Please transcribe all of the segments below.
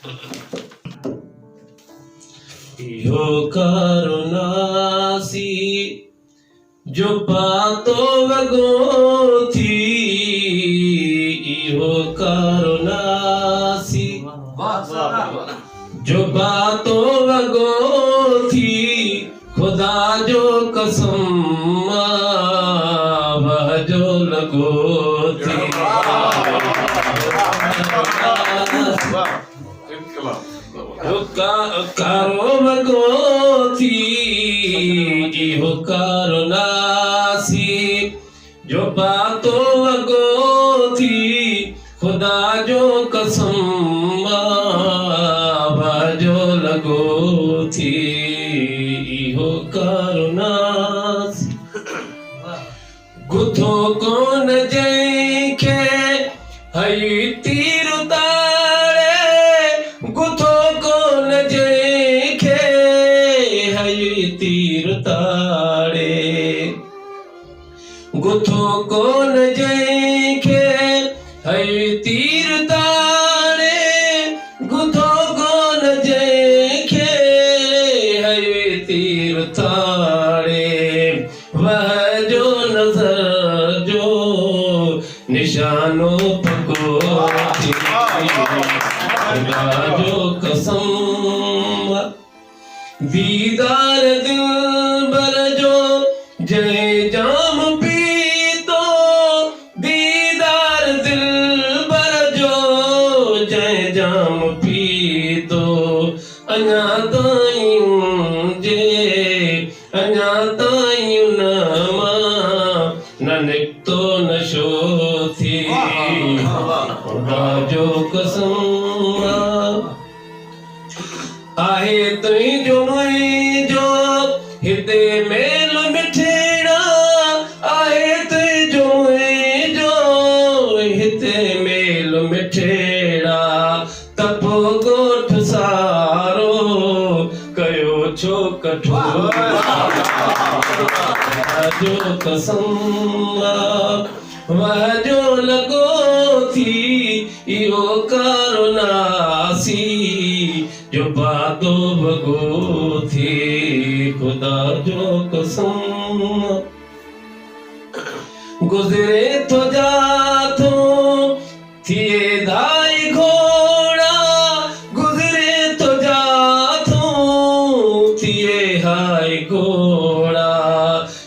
यो करुणासी जो बातों वगो थी, यो करुणासी जो बातों वगो थी, खुदा जो कसम वह जो लगो थी। कारो वगो थी इहो करुणासी जो बातों वगो थी, खुदा जो कसम जो लगो थी इहो करुणासी। गुथो कोन जंहिंखे हई तीर ताड़े, गुथो कोन जंहिंखे हई तीर ताड़े, गुथो कोन जंहिंखे हई तीर ताड़े, गुथो कोन जंहिंखे हई तीर ताड़े, वह जो नजर जो निशानो पको थी, खुदा जो कसम दीदार दिलबर जो जय जाम पीतो, दीदार दिलबर जो जय जाम पीतो, अञा ताईं जे अञा ताईं न मां न निकतो नशो थी, खुदा जो कसम आहे तुंहिंजो मुंहिंजो हिते मेल मिठड़ा, आहे तुंहिंजो मुंहिंजो हिते मेल मिठड़ा, त पोइ ॻोठ सारो कयो छो कठोर, जो कसम वह जो लगो थी इहो करुणासी जो बातों वगो थी, खुदा जो कसम गुजरे तो जाथो थिए धाई घोड़ा, गुजरे तो जाथो थिए हाय घोड़ा,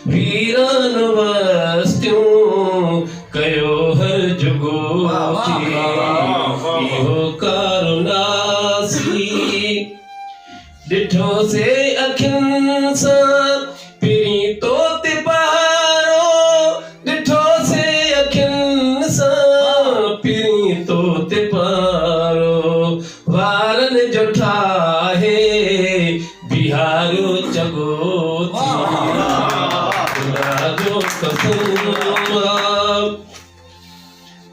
वीरन वस्तियों कयो हर जुगो थी इहो करुणासी। डिठो से अखियुनि सां पिरी तो ते पहारो, डिठो से अखियुनि सां पिरी तो ते पहारो, वारनि जो ठाहे बिहारियो चगो थी, खुदा जो कसम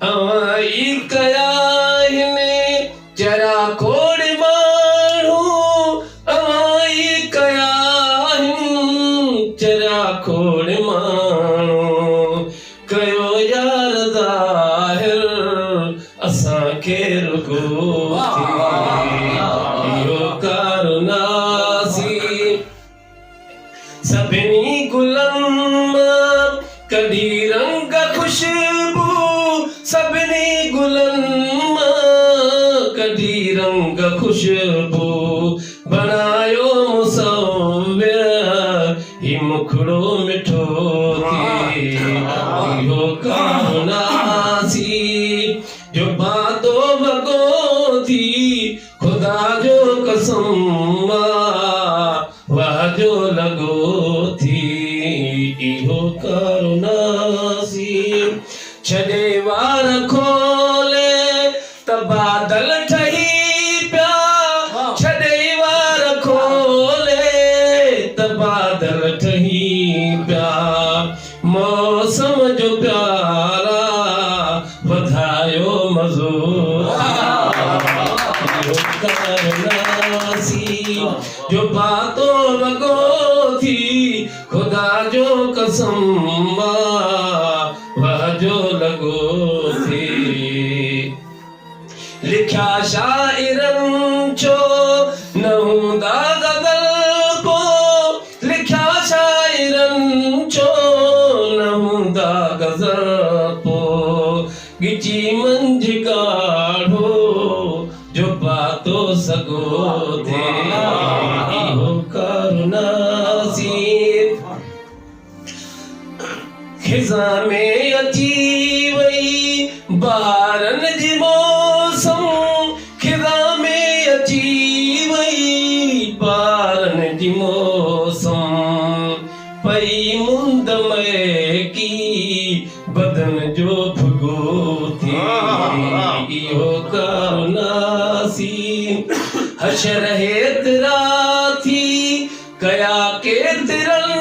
अवाई कया हिने चरा खोड़ माण्हू, अवाई कया चरा खोड़ माण्हू, कयो यार ज़ाहिर असांखे रुगो थी इहो करुणासी। सभिनी गुलनि मां कढी रंग खुशबू, सभिनी गुलनि मां कढी रंग खुशबू, बनायो मुसव्विर ही मुखड़ो मिठो थी इहो करुणासी जो बातों वगो थी, खुदा जो कसम वह जो लगो थी इहो करुणासी। छॾे वार खोले त बादल ठही पिया, छॾे वार खोले त बादल ठही पिया, मौसम जो प्यारा वधायो मज़ो इहो करुणासी जो बातों वगो थी, खुदा जो कसम वह जो लगो थी। लिखा शाइरन गिची मंझ काढ़ो जो पातो सगो थे इहो करुणासीर खिज़ा में अची वई बारन जी मौसम खिज़ा में अची वई बारन जी मौसम पई मुंद में की बदन जो भुगो थी इहो करुणासी हशर हेतिरा थी कया केतिरन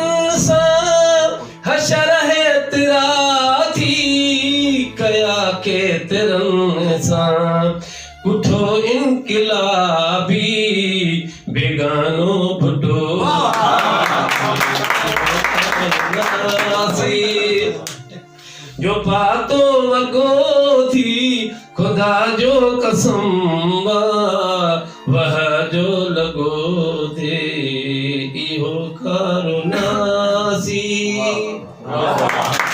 सां हशर हेतिरा थी कया केतिरन सां उठो इनकलाबी बेगानो भुटो जो पातो वगो थी खुदा जो कसम वह जो लगो थे इहो करुणासी